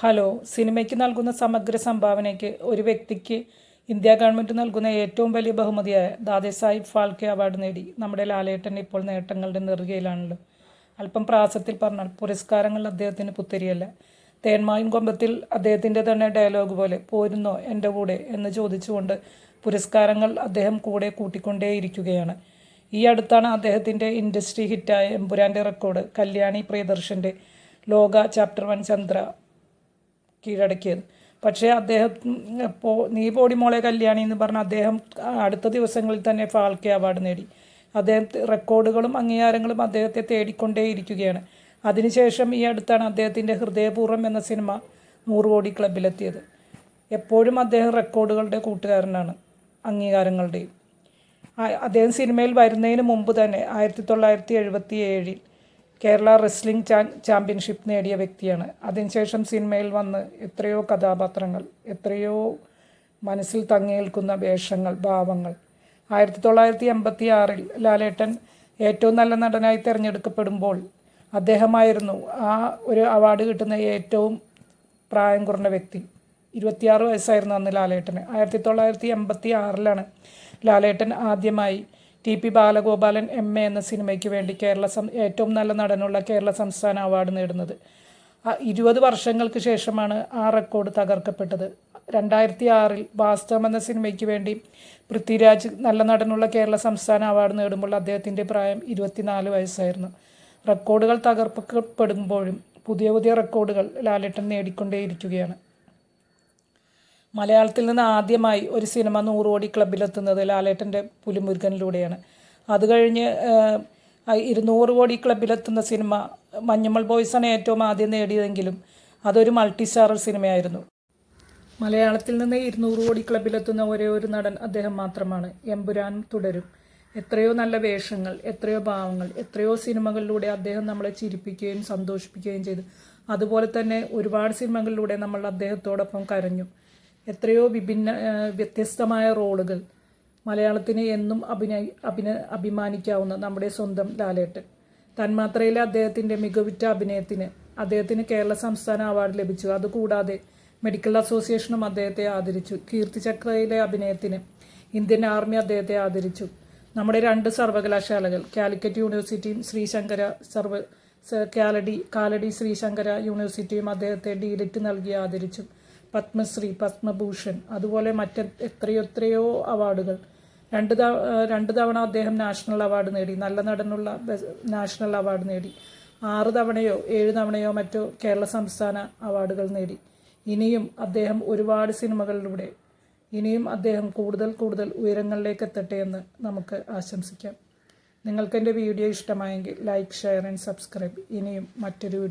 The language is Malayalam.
ഹലോ. സിനിമയ്ക്ക് നൽകുന്ന സമഗ്ര സംഭാവനയ്ക്ക് ഒരു വ്യക്തിക്ക് ഇന്ത്യ ഗവൺമെൻറ് നൽകുന്ന ഏറ്റവും വലിയ ബഹുമതിയായ ദാദാസാഹിബ് ഫാൽക്കെ അവാർഡ് നേടി നമ്മുടെ ലാലേട്ടൻ ഇപ്പോൾ നേട്ടങ്ങളുടെ നെറുകയിലാണല്ലോ. അല്പം പ്രാസത്തിൽ പറഞ്ഞാൽ പുരസ്കാരങ്ങൾ അദ്ദേഹത്തിന് പുത്തരിയല്ല. തേന്മാവിൻ കൊമ്പത്തിൽ അദ്ദേഹത്തിൻ്റെ തന്നെ ഡയലോഗ് പോലെ പോരുന്നോ എൻ്റെ കൂടെ എന്ന് ചോദിച്ചുകൊണ്ട് പുരസ്കാരങ്ങൾ അദ്ദേഹം കൂടെ കൂട്ടിക്കൊണ്ടേയിരിക്കുകയാണ്. ഈ അടുത്താണ് അദ്ദേഹത്തിൻ്റെ ഇൻഡസ്ട്രി ഹിറ്റായ എമ്പുരാൻ്റെ റെക്കോർഡ് കല്യാണി പ്രിയദർശൻ്റെ ലോക ചാപ്റ്റർ 1 ചന്ദ്ര കീഴടക്കിയത്. പക്ഷേ അദ്ദേഹം നീ പോടി മോളെ കല്യാണി എന്ന് പറഞ്ഞ അദ്ദേഹം അടുത്ത ദിവസങ്ങളിൽ തന്നെ ഫാൽക്കെ അവാർഡ് നേടി. അദ്ദേഹം റെക്കോർഡുകളും അംഗീകാരങ്ങളും അദ്ദേഹത്തെ തേടിക്കൊണ്ടേയിരിക്കുകയാണ്. അതിനുശേഷം ഈ അടുത്താണ് അദ്ദേഹത്തിൻ്റെ ഹൃദയപൂർവ്വം എന്ന സിനിമ 100 കോടി ക്ലബിലെത്തിയത്. എപ്പോഴും അദ്ദേഹം റെക്കോർഡുകളുടെ കൂട്ടുകാരനാണ്, അംഗീകാരങ്ങളുടെയും. അദ്ദേഹം സിനിമയിൽ വരുന്നതിന് മുമ്പ് തന്നെ 1977 കേരള റെസ്ലിംഗ് ചാമ്പ്യൻഷിപ്പ് നേടിയ വ്യക്തിയാണ്. അതിനുശേഷം സിനിമയിൽ വന്ന് എത്രയോ കഥാപാത്രങ്ങൾ, എത്രയോ മനസ്സിൽ തങ്ങിയേൽക്കുന്ന വേഷങ്ങൾ, ഭാവങ്ങൾ. 1986 ലാലേട്ടൻ ഏറ്റവും നല്ല നടനായി തിരഞ്ഞെടുക്കപ്പെടുമ്പോൾ അദ്ദേഹമായിരുന്നു ആ ഒരു അവാർഡ് കിട്ടുന്ന ഏറ്റവും പ്രായം കുറഞ്ഞ വ്യക്തി. 26 വയസ്സായിരുന്നു അന്ന് ലാലേട്ടന്. 1986 ലാലേട്ടൻ ആദ്യമായി ടി.പി. ബാലഗോപാലൻ എം.എ. എന്ന സിനിമയ്ക്ക് വേണ്ടി ഏറ്റവും നല്ല നടനുള്ള കേരള സംസ്ഥാന അവാർഡ് നേടുന്നത്. 20 വർഷങ്ങൾക്ക് ശേഷമാണ് ആ റെക്കോർഡ് തകർക്കപ്പെട്ടത്. 2006 വാസ്തവം എന്ന സിനിമയ്ക്ക് വേണ്ടി പൃഥ്വിരാജ് നല്ല നടനുള്ള കേരള സംസ്ഥാന അവാർഡ് നേടുമ്പോൾ അദ്ദേഹത്തിൻ്റെ പ്രായം 24 വയസ്സായിരുന്നു. റെക്കോർഡുകൾ തകർക്കപ്പെടുമ്പോഴും പുതിയ പുതിയ റെക്കോർഡുകൾ ലാലേട്ടൻ നേടിക്കൊണ്ടേയിരിക്കുകയാണ്. മലയാളത്തിൽ നിന്ന് ആദ്യമായി ഒരു സിനിമ 100 കോടി ക്ലബിലെത്തുന്നത് ലാലേട്ടൻ്റെ പുലിമുരുകനിലൂടെയാണ്. അത് കഴിഞ്ഞ് 200 കോടി ക്ലബിലെത്തുന്ന സിനിമ മഞ്ഞുമൽ ബോയ്സാണ് ഏറ്റവും ആദ്യം നേടിയതെങ്കിലും അതൊരു മൾട്ടി സ്റ്റാറർ സിനിമയായിരുന്നു. മലയാളത്തിൽ നിന്ന് 200 കോടി ക്ലബിലെത്തുന്ന ഒരേ ഒരു നടൻ അദ്ദേഹം മാത്രമാണ്. എമ്പുരാൻ തുടരും. എത്രയോ നല്ല വേഷങ്ങൾ, എത്രയോ ഭാവങ്ങൾ, എത്രയോ സിനിമകളിലൂടെ അദ്ദേഹം നമ്മളെ ചിരിപ്പിക്കുകയും സന്തോഷിപ്പിക്കുകയും ചെയ്തു. അതുപോലെ തന്നെ ഒരുപാട് സിനിമകളിലൂടെ നമ്മൾ അദ്ദേഹത്തോടൊപ്പം കരഞ്ഞു. എത്രയോ വ്യത്യസ്തമായ റോളുകൾ. മലയാളത്തിന് എന്നും അഭിമാനിക്കാവുന്ന നമ്മുടെ സ്വന്തം ലാലേട്ടൻ. തന്മാത്രയിലെ അദ്ദേഹത്തിൻ്റെ മികവുറ്റ അഭിനയത്തിന് അദ്ദേഹത്തിന് കേരള സംസ്ഥാന അവാർഡ് ലഭിച്ചു. അതുകൂടാതെ മെഡിക്കൽ അസോസിയേഷനും അദ്ദേഹത്തെ ആദരിച്ചു. കീർത്തിചക്രയിലെ അഭിനയത്തിന് ഇന്ത്യൻ ആർമി അദ്ദേഹത്തെ ആദരിച്ചു. നമ്മുടെ 2 സർവകലാശാലകൾ, കാലിക്കറ്റ് യൂണിവേഴ്സിറ്റിയും കാലടി ശ്രീശങ്കര യൂണിവേഴ്സിറ്റിയും അദ്ദേഹത്തെ ഡീലിറ്റ് നൽകി ആദരിച്ചു. പത്മശ്രീ, പത്മഭൂഷൺ, അതുപോലെ എത്രയോ അവാർഡുകൾ. 2 തവണ അദ്ദേഹം നാഷണൽ അവാർഡ് നേടി, നല്ല നടനുള്ള നാഷണൽ അവാർഡ് നേടി. 6 തവണയോ 7 തവണയോ മറ്റോ കേരള സംസ്ഥാന അവാർഡുകൾ നേടി. ഇനിയും അദ്ദേഹം ഒരുപാട് സിനിമകളിലൂടെ ഇനിയും അദ്ദേഹം കൂടുതൽ ഉയരങ്ങളിലേക്ക് എത്തട്ടെ എന്ന് നമുക്ക് ആശംസിക്കാം. നിങ്ങൾക്ക് എൻ്റെ വീഡിയോ ഇഷ്ടമായെങ്കിൽ ലൈക്ക്, ഷെയർ ആൻഡ് സബ്സ്ക്രൈബ്. ഇനിയും മറ്റൊരു